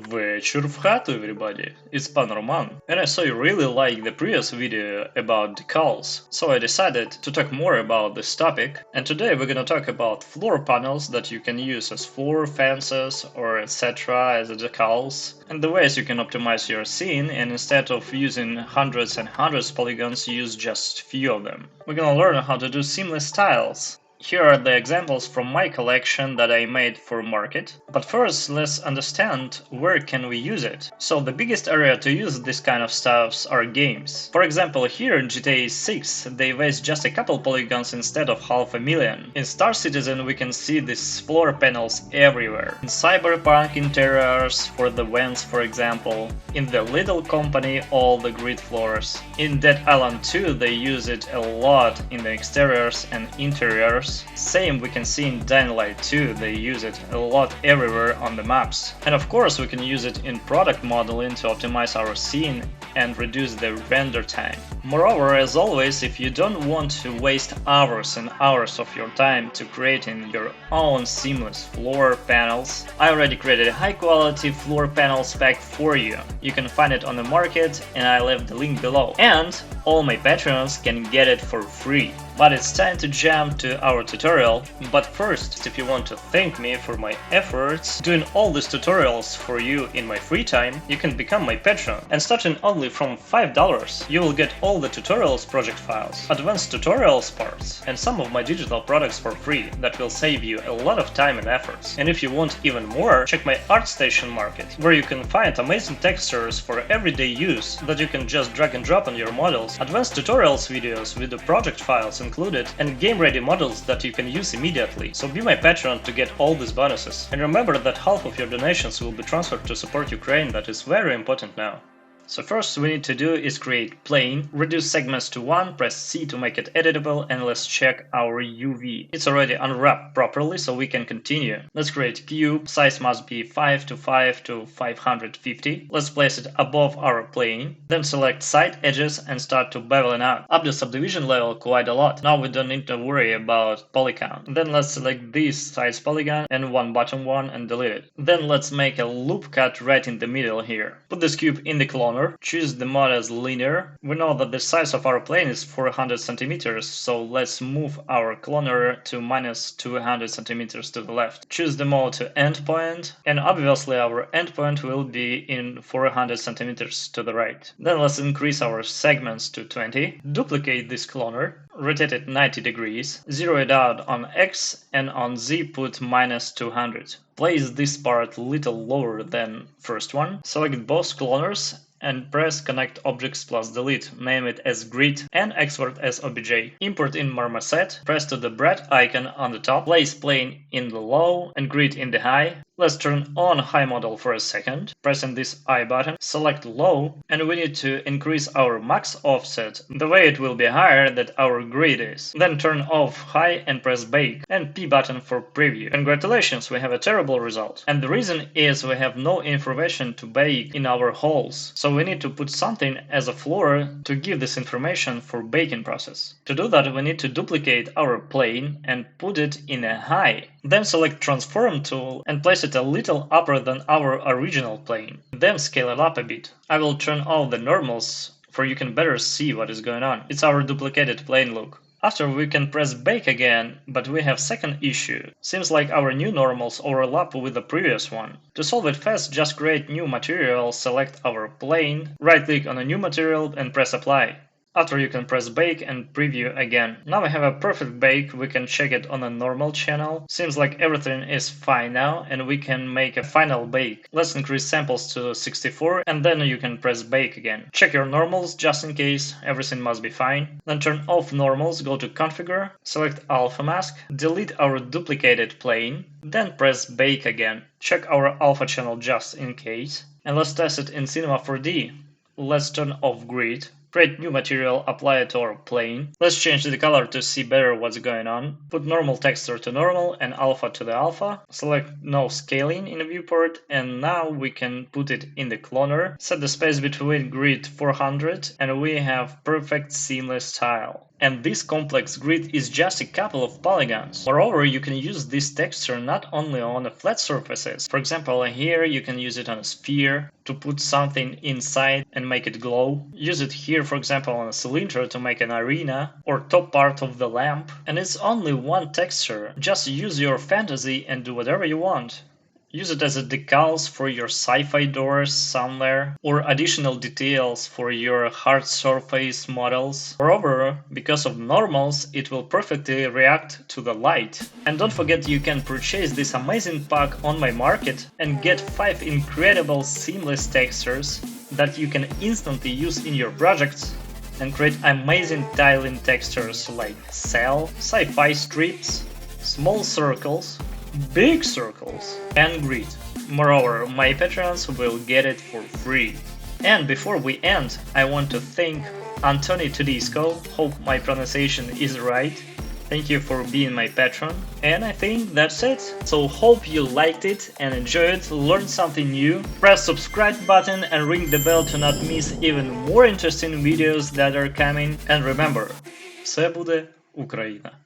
Вечір в хату, everybody! It's PanRoman, and I saw you really like the previous video about decals, so I decided to talk more about this topic, and today we're gonna talk about floor panels that you can use as floor fences or etc. as decals, and the ways you can optimize your scene, and instead of using hundreds and hundreds of polygons, use just few of them. We're gonna learn how to do seamless styles. Here are the examples from my collection that I made for market. But first, let's understand where can we use it. So the biggest area to use this kind of stuffs are games. For example, here in GTA 6, they waste just a couple polygons instead of 500,000. In Star Citizen we can see these floor panels everywhere. In Cyberpunk interiors for the vents, for example. In the Little Company, all the grid floors. In Dead Island 2 they use it a lot in the exteriors and interiors. Same we can see in Dying Light 2, they use it a lot everywhere on the maps. And of course we can use it in product modeling to optimize our scene and reduce the render time. Moreover, as always, if you don't want to waste hours and hours of your time to creating your own seamless floor panels, I already created a high quality floor panels pack for you. You can find it on the market and I left the link below. And all my patrons can get it for free. But it's time to jump to our tutorial. But first, if you want to thank me for my efforts doing all these tutorials for you in my free time, you can become my patron. And starting only from $5, you will get all the tutorials project files, advanced tutorials parts, and some of my digital products for free that will save you a lot of time and efforts. And if you want even more, check my ArtStation market, where you can find amazing textures for everyday use that you can just drag and drop on your models, advanced tutorials videos with the project files included, and game-ready models that you can use immediately. So be my patron to get all these bonuses. And remember that half of your donations will be transferred to support Ukraine, that is very important now. So first we need to do is create plane, reduce segments to 1, press C to make it editable, and let's check our UV. It's already unwrapped properly, so we can continue. Let's create cube, size must be 5 to 5 to 550. Let's place it above our plane, then select side edges and start to beveling out up the subdivision level quite a lot. Now we don't need to worry about poly count. Then let's select this size polygon and one bottom one and delete it. Then let's make a loop cut right in the middle here. Put this cube in the cloner. Choose the mode as linear. We know that the size of our plane is 400 centimeters, so let's move our cloner to minus 200 centimeters to the left. Choose the mode to endpoint, and obviously our endpoint will be in 400 centimeters to the right. Then let's increase our segments to 20. Duplicate this cloner. Rotate it 90 degrees, zero it out on X, and on Z put minus 200. Place this part a little lower than first one. Select both cloners and press connect objects plus delete, name it as grid and export as obj. Import in Marmoset, press to the bread icon on the top, place plane in the low and grid in the high. Let's turn on high model for a second, pressing this I button, select low, and we need to increase our max offset the way it will be higher than our grid is. Then turn off high and press bake, and P button for preview. Congratulations, we have a terrible result. And the reason is we have no information to bake in our holes, so we need to put something as a floor to give this information for baking process. To do that, we need to duplicate our plane and put it in a high. Then select transform tool and place it a little upper than our original plane. Then scale it up a bit. I will turn off the normals for you can better see what is going on. It's our duplicated plane look. After we can press bake again, but we have second issue. Seems like our new normals overlap with the previous one. To solve it fast, just create new material, select our plane, right click on a new material and press apply. After you can press bake and preview again. Now we have a perfect bake, we can check it on a normal channel. Seems like everything is fine now and we can make a final bake. Let's increase samples to 64 and then you can press bake again. Check your normals just in case, everything must be fine. Then turn off normals, go to configure, select alpha mask, delete our duplicated plane, then press bake again. Check our alpha channel just in case. And let's test it in Cinema 4D. Let's turn off grid. Create new material, apply it to our plane. Let's change the color to see better what's going on. Put normal texture to normal and alpha to the alpha. Select no scaling in the viewport and now we can put it in the cloner. Set the space between grid 400 and we have perfect seamless style. and this complex grid is just a couple of polygons. Moreover, you can use this texture not only on flat surfaces. For example, here you can use it on a sphere to put something inside and make it glow. Use it here, for example, on a cylinder to make an arena or top part of the lamp. And it's only one texture. Just use your fantasy and do whatever you want. Use it as a decals for your sci-fi doors somewhere, or additional details for your hard surface models. Moreover, because of normals, it will perfectly react to the light. And don't forget, you can purchase this amazing pack on my market and get 5 incredible seamless textures that you can instantly use in your projects and create amazing tiling textures like cell, sci-fi strips, small circles, big circles, and grid. Moreover, my patrons will get it for free. And before we end, I want to thank Antoni Tedesco, hope my pronunciation is right. Thank you for being my patron. And I think that's it. So hope you liked it and enjoyed it, learned something new. Press subscribe button and ring the bell to not miss even more interesting videos that are coming. And remember, все буде Україна.